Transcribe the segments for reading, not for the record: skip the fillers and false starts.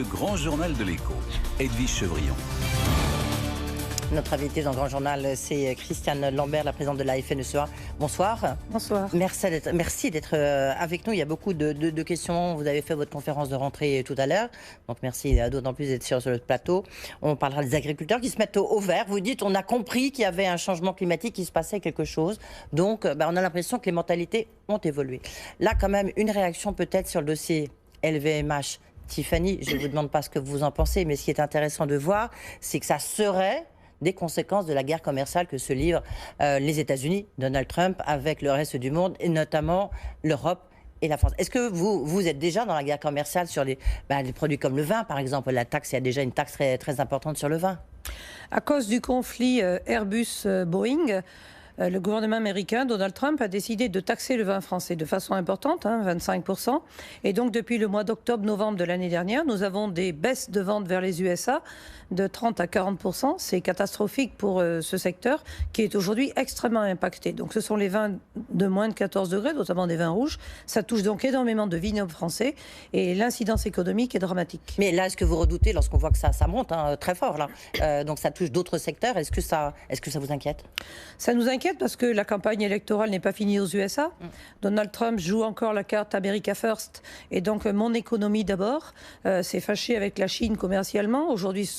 Le grand journal de l'écho, Edwige Chevrillon. Notre invitée dans le Grand Journal, c'est Christiane Lambert, la présidente de la FNSEA. Bonsoir. Bonsoir. Merci d'être avec nous. Il y a beaucoup de questions. Vous avez fait votre conférence de rentrée tout à l'heure. Donc merci d'autant plus d'être sur le plateau. On parlera des agriculteurs qui se mettent au vert. Vous dites, on a compris qu'il y avait un changement climatique, qu'il se passait quelque chose. Donc on a l'impression que les mentalités ont évolué. Là, quand même, une réaction peut-être sur le dossier LVMH. Tiffany, je ne vous demande pas ce que vous en pensez, mais ce qui est intéressant de voir, c'est que ça serait des conséquences de la guerre commerciale que se livrent les États-Unis, Donald Trump, avec le reste du monde, et notamment l'Europe et la France. Est-ce que vous êtes déjà dans la guerre commerciale sur les produits comme le vin, par exemple? La taxe, il y a déjà une taxe très, très importante sur le vin. À cause du conflit Airbus-Boeing, le gouvernement américain, Donald Trump, a décidé de taxer le vin français de façon importante, 25%. Et donc, depuis le mois d'octobre-novembre de l'année dernière, nous avons des baisses de ventes vers les USA de 30 à 40%. C'est catastrophique pour ce secteur qui est aujourd'hui extrêmement impacté. Donc, ce sont les vins de moins de 14 degrés, notamment des vins rouges. Ça touche donc énormément de vignobles français et l'incidence économique est dramatique. Mais là, est-ce que vous redoutez, lorsqu'on voit que ça monte très fort, là, donc ça touche d'autres secteurs, est-ce que ça vous inquiète? Ça nous inquiète parce que la campagne électorale n'est pas finie aux USA. Donald Trump joue encore la carte America First et donc mon économie d'abord. S'est fâché avec la Chine commercialement. Aujourd'hui,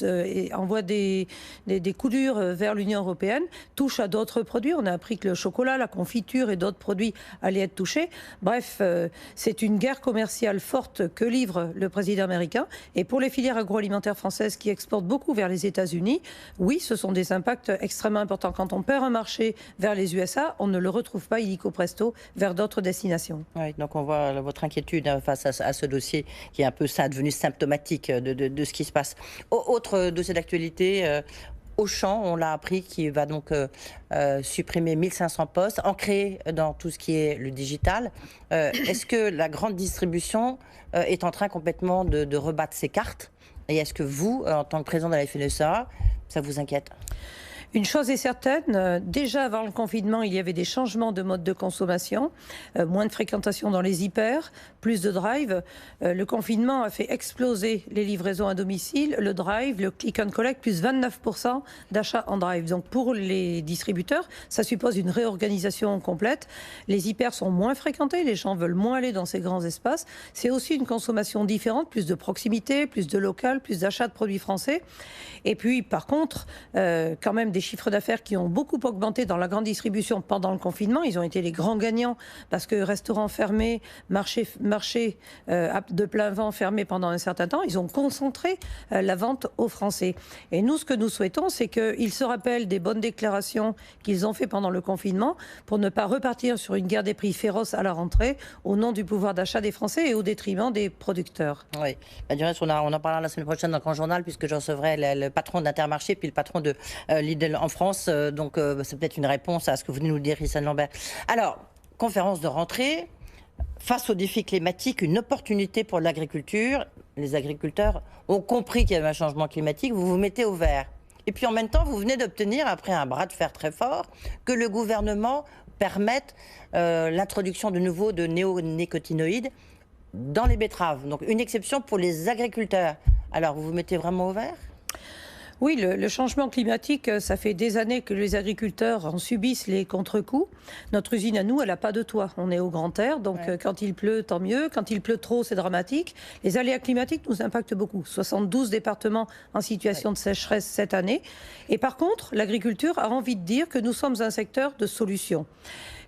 envoie des coups durs vers l'Union européenne, touche à d'autres produits. On a appris que le chocolat, la confiture et d'autres produits allaient être touchés. Bref, c'est une guerre commerciale forte que livre le président américain. Et pour les filières agroalimentaires françaises qui exportent beaucoup vers les États-Unis, oui, ce sont des impacts extrêmement importants. Quand on perd un marché vers les USA, on ne le retrouve pas illico presto vers d'autres destinations. Oui, donc on voit votre inquiétude face à ce dossier qui est un peu devenu symptomatique de ce qui se passe. Autre dossier d'actualité, Auchan, on l'a appris, qui va donc supprimer 1500 postes, en créer dans tout ce qui est le digital. Est-ce que la grande distribution est en train complètement de rebattre ses cartes? Et est-ce que vous, en tant que président de la FNSEA, ça vous inquiète? Une chose est certaine, déjà avant le confinement, il y avait des changements de mode de consommation, moins de fréquentation dans les hyper, plus de drive. Le confinement a fait exploser les livraisons à domicile, le drive, le click and collect, plus 29% d'achats en drive. Donc pour les distributeurs, ça suppose une réorganisation complète. Les hyper sont moins fréquentés, les gens veulent moins aller dans ces grands espaces. C'est aussi une consommation différente, plus de proximité, plus de local, plus d'achats de produits français. Et puis par contre, quand même des chiffres d'affaires qui ont beaucoup augmenté dans la grande distribution pendant le confinement. Ils ont été les grands gagnants parce que restaurants fermés, marchés de plein vent fermés pendant un certain temps, ils ont concentré la vente aux Français. Et nous, ce que nous souhaitons, c'est qu'ils se rappellent des bonnes déclarations qu'ils ont fait pendant le confinement pour ne pas repartir sur une guerre des prix féroce à la rentrée au nom du pouvoir d'achat des Français et au détriment des producteurs. Oui, du reste, on en parlera la semaine prochaine dans le Grand Journal puisque je recevrai le patron d'Intermarché puis le patron de Lidl en France, donc c'est peut-être une réponse à ce que vous venez nous dire, Christiane Lambert. Alors, conférence de rentrée, face aux défis climatiques, une opportunité pour l'agriculture. Les agriculteurs ont compris qu'il y avait un changement climatique, vous vous mettez au vert. Et puis en même temps, vous venez d'obtenir, après un bras de fer très fort, que le gouvernement permette l'introduction de nouveau de néonicotinoïdes dans les betteraves. Donc une exception pour les agriculteurs. Alors, vous vous mettez vraiment au vert ? Oui, le changement climatique, ça fait des années que les agriculteurs en subissent les contre-coups. Notre usine à nous, elle n'a pas de toit. On est au grand air, donc quand il pleut, tant mieux. Quand il pleut trop, c'est dramatique. Les aléas climatiques nous impactent beaucoup. 72 départements en situation de sécheresse cette année. Et par contre, l'agriculture a envie de dire que nous sommes un secteur de solution.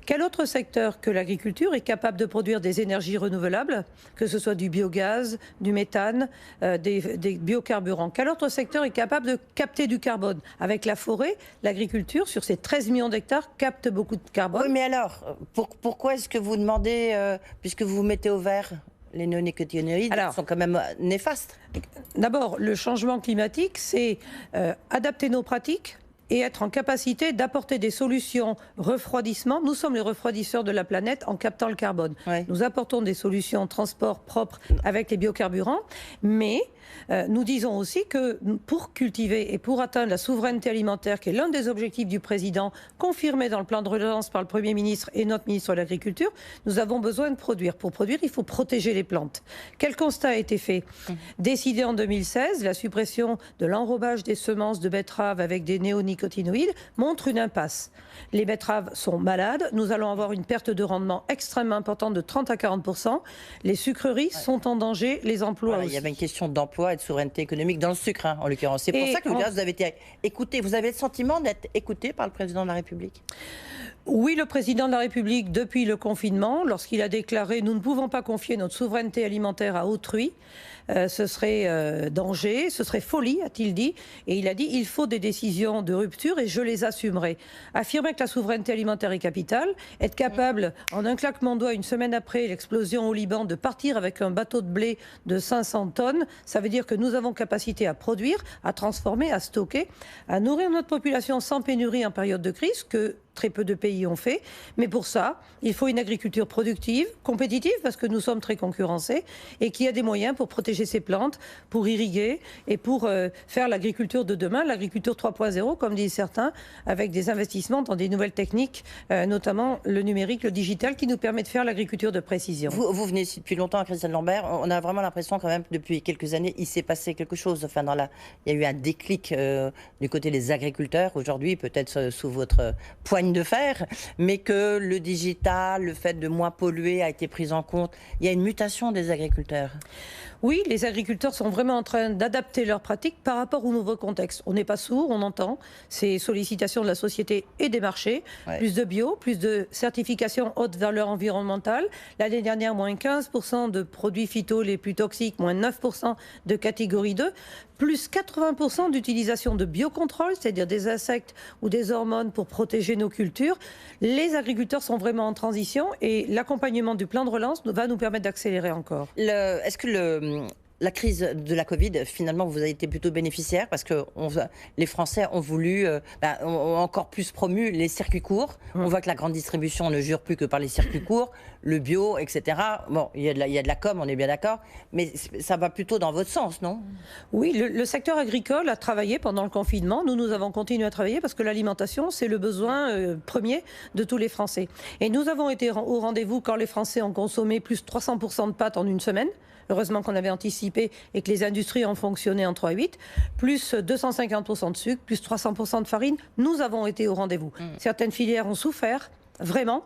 Quel autre secteur que l'agriculture est capable de produire des énergies renouvelables, que ce soit du biogaz, du méthane, des biocarburants? Quel autre secteur est capable de capter du carbone? Avec la forêt, l'agriculture, sur ces 13 millions d'hectares, capte beaucoup de carbone. Oui, mais alors, pourquoi est-ce que vous demandez, puisque vous vous mettez au vert, les néonicotinoïdes sont quand même néfastes? D'abord, le changement climatique, c'est adapter nos pratiques et être en capacité d'apporter des solutions refroidissement. Nous sommes les refroidisseurs de la planète en captant le carbone. Nous apportons des solutions transport propres avec les biocarburants, mais nous disons aussi que pour cultiver et pour atteindre la souveraineté alimentaire, qui est l'un des objectifs du président, confirmé dans le plan de relance par le Premier ministre et notre ministre de l'Agriculture, nous avons besoin de produire. Pour produire, il faut protéger les plantes. Quel constat a été fait? Décidé en 2016, la suppression de l'enrobage des semences de betteraves avec des néonicotinoïdes montre une impasse. Les betteraves sont malades, nous allons avoir une perte de rendement extrêmement importante de 30 à 40%. Les sucreries sont en danger, les emplois aussi. Il y avait une question d'emploi et de souveraineté économique dans le sucre, en l'occurrence. C'est pour ça que vous avez été écouté. Vous avez le sentiment d'être écouté par le président de la République? Oui, le président de la République, depuis le confinement, lorsqu'il a déclaré « Nous ne pouvons pas confier notre souveraineté alimentaire à autrui », ce serait danger, ce serait folie, a-t-il dit. Et il a dit « Il faut des décisions de rupture et je les assumerai ». Affirmer que la souveraineté alimentaire est capitale, être capable, en un claquement de doigts, une semaine après l'explosion au Liban, de partir avec un bateau de blé de 500 tonnes, ça veut dire que nous avons capacité à produire, à transformer, à stocker, à nourrir notre population sans pénurie en période de crise, que très peu de pays ont fait. Mais pour ça, il faut une agriculture productive, compétitive, parce que nous sommes très concurrencés, et qui a des moyens pour protéger ses plantes, pour irriguer et pour faire l'agriculture de demain, l'agriculture 3.0, comme disent certains, avec des investissements dans des nouvelles techniques, notamment le numérique, le digital, qui nous permet de faire l'agriculture de précision. Vous venez ici depuis longtemps, Christiane Lambert. On a vraiment l'impression quand même, depuis quelques années, il s'est passé quelque chose. Enfin, il y a eu un déclic du côté des agriculteurs, aujourd'hui, peut-être sous votre poigne de fer, mais que le digital, le fait de moins polluer a été pris en compte. Il y a une mutation des agriculteurs. Oui, les agriculteurs sont vraiment en train d'adapter leurs pratiques par rapport au nouveau contexte. On n'est pas sourd, on entend ces sollicitations de la société et des marchés. Ouais. Plus de bio, plus de certification haute valeur environnementale. L'année dernière, moins 15% de produits phyto les plus toxiques, moins 9% de catégorie 2, plus 80% d'utilisation de biocontrôle, c'est-à-dire des insectes ou des hormones pour protéger nos cultures. Les agriculteurs sont vraiment en transition et l'accompagnement du plan de relance va nous permettre d'accélérer encore. Est-ce que la crise de la Covid, finalement, vous avez été plutôt bénéficiaire parce que les Français ont voulu, ont encore plus promu les circuits courts. On voit que la grande distribution ne jure plus que par les circuits courts, le bio, etc. Bon, il y a de la com, on est bien d'accord, mais ça va plutôt dans votre sens, non? Oui, le secteur agricole a travaillé pendant le confinement. Nous avons continué à travailler parce que l'alimentation, c'est le besoin premier de tous les Français. Et nous avons été au rendez-vous quand les Français ont consommé plus 300% de pâtes en une semaine. Heureusement qu'on avait anticipé et que les industries ont fonctionné en 3-8, plus 250% de sucre, plus 300% de farine. Nous avons été au rendez-vous. Certaines filières ont souffert. Vraiment,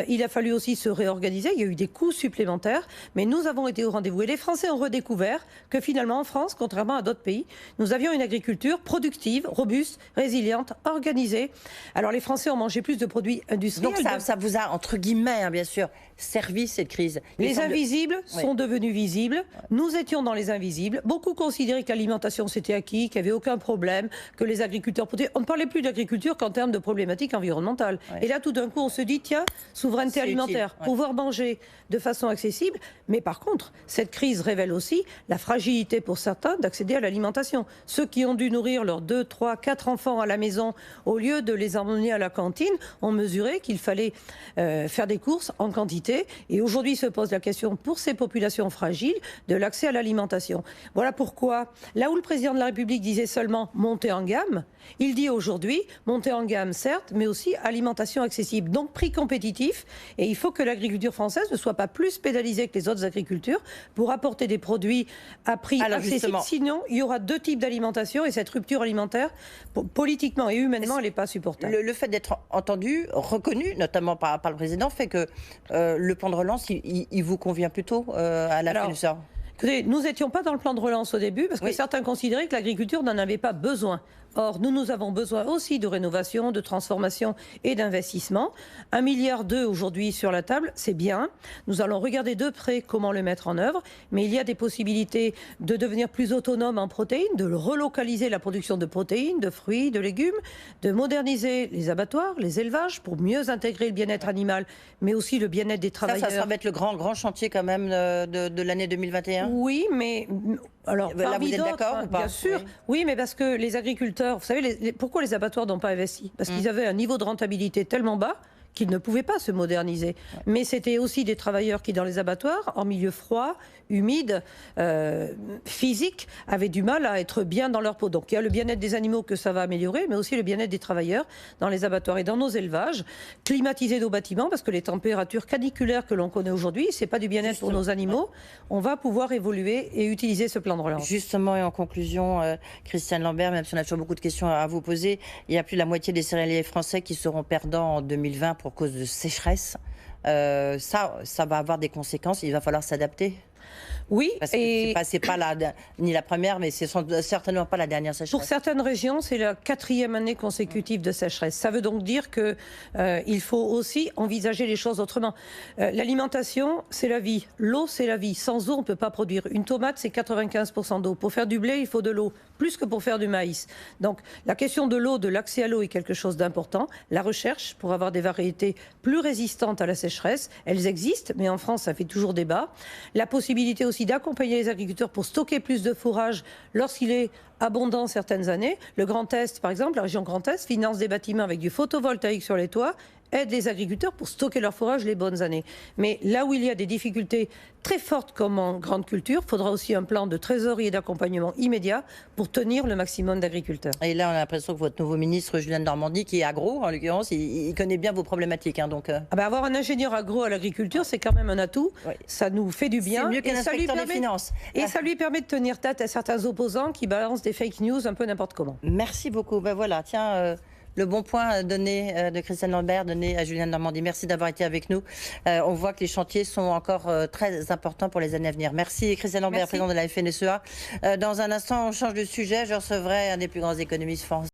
il a fallu aussi se réorganiser, il y a eu des coûts supplémentaires, mais nous avons été au rendez-vous. Et les Français ont redécouvert que finalement en France, contrairement à d'autres pays, nous avions une agriculture productive, robuste, résiliente, organisée. Alors les Français ont mangé plus de produits industriels. Donc ça vous a, entre guillemets, hein, bien sûr, servi cette crise. Les invisibles sont devenus visibles. Nous étions dans les invisibles. Beaucoup considéraient que l'alimentation c'était acquis, qu'il n'y avait aucun problème, que les agriculteurs... On ne parlait plus d'agriculture qu'en termes de problématiques environnementales. Et là, tout d'un coup, on se dit, tiens, souveraineté alimentaire, pouvoir manger de façon accessible. Mais par contre, cette crise révèle aussi la fragilité pour certains d'accéder à l'alimentation. Ceux qui ont dû nourrir leurs 2, 3, 4 enfants à la maison, au lieu de les emmener à la cantine, ont mesuré qu'il fallait faire des courses en quantité. Et aujourd'hui se pose la question pour ces populations fragiles de l'accès à l'alimentation. Voilà pourquoi, là où le président de la République disait seulement monter en gamme, il dit aujourd'hui monter en gamme certes, mais aussi alimentation accessible. Donc prix compétitif, et il faut que l'agriculture française ne soit pas plus pénalisée que les autres agricultures pour apporter des produits à prix accessible. Sinon, il y aura deux types d'alimentation et cette rupture alimentaire, politiquement et humainement, elle n'est pas supportable. Le fait d'être entendu, reconnu, notamment par le président, fait que le plan de relance, il vous convient plutôt à la fin de ça? Écoutez, nous n'étions pas dans le plan de relance au début parce que certains considéraient que l'agriculture n'en avait pas besoin. Or, nous avons besoin aussi de rénovation, de transformation et d'investissement. 1,2 milliard aujourd'hui sur la table, c'est bien. Nous allons regarder de près comment le mettre en œuvre. Mais il y a des possibilités de devenir plus autonome en protéines, de relocaliser la production de protéines, de fruits, de légumes, de moderniser les abattoirs, les élevages pour mieux intégrer le bien-être animal, mais aussi le bien-être des travailleurs. Ça va être le grand chantier quand même de l'année 2021. Oui, mais alors là, vous êtes d'accord ou pas? Bien sûr, oui, mais parce que les agriculteurs, vous savez, pourquoi les abattoirs n'ont pas investi? Parce qu'ils avaient un niveau de rentabilité tellement bas qu'ils ne pouvaient pas se moderniser. Mais c'était aussi des travailleurs qui, dans les abattoirs, en milieu froid, humide, physique, avaient du mal à être bien dans leur peau. Donc il y a le bien-être des animaux que ça va améliorer, mais aussi le bien-être des travailleurs dans les abattoirs et dans nos élevages. Climatiser nos bâtiments, parce que les températures caniculaires que l'on connaît aujourd'hui, c'est pas du bien-être pour nos animaux. On va pouvoir évoluer et utiliser ce plan de relance. Justement, et en conclusion, Christiane Lambert, même si on a toujours beaucoup de questions à vous poser, il y a plus de la moitié des céréaliers français qui seront perdants en 2020 pour cause de sécheresse. Ça va avoir des conséquences, il va falloir s'adapter. Oui, Parce que c'est pas ni la première, mais c'est certainement pas la dernière sécheresse. Pour certaines régions, c'est la 4e année consécutive de sécheresse. Ça veut donc dire que il faut aussi envisager les choses autrement. L'alimentation, c'est la vie. L'eau, c'est la vie. Sans eau, on ne peut pas produire. Une tomate, c'est 95% d'eau. Pour faire du blé, il faut de l'eau, plus que pour faire du maïs. Donc, la question de l'eau, de l'accès à l'eau est quelque chose d'important. La recherche pour avoir des variétés plus résistantes à la sécheresse, elles existent, mais en France, ça fait toujours débat. La possibilité aussi d'accompagner les agriculteurs pour stocker plus de fourrage lorsqu'il est abondant certaines années. Le Grand Est, par exemple, la région Grand Est finance des bâtiments avec du photovoltaïque sur les toits, aide les agriculteurs pour stocker leur fourrage les bonnes années. Mais là où il y a des difficultés très fortes comme en grande culture, il faudra aussi un plan de trésorerie et d'accompagnement immédiat pour tenir le maximum d'agriculteurs. Et là, on a l'impression que votre nouveau ministre, Julien Denormandie, qui est agro, en l'occurrence, il connaît bien vos problématiques. Avoir un ingénieur agro à l'agriculture, c'est quand même un atout. Oui. Ça nous fait du bien. C'est mieux qu'un inspecteur des finances. Et ça lui permet de tenir tête à certains opposants qui balancent des fake news un peu n'importe comment. Merci beaucoup. Ben voilà, tiens... le bon point donné de Christiane Lambert, donné à Julien Denormandie. Merci d'avoir été avec nous. On voit que les chantiers sont encore très importants pour les années à venir. Merci Christiane Lambert, présidente de la FNSEA. Dans un instant, on change de sujet. Je recevrai un des plus grands économistes français.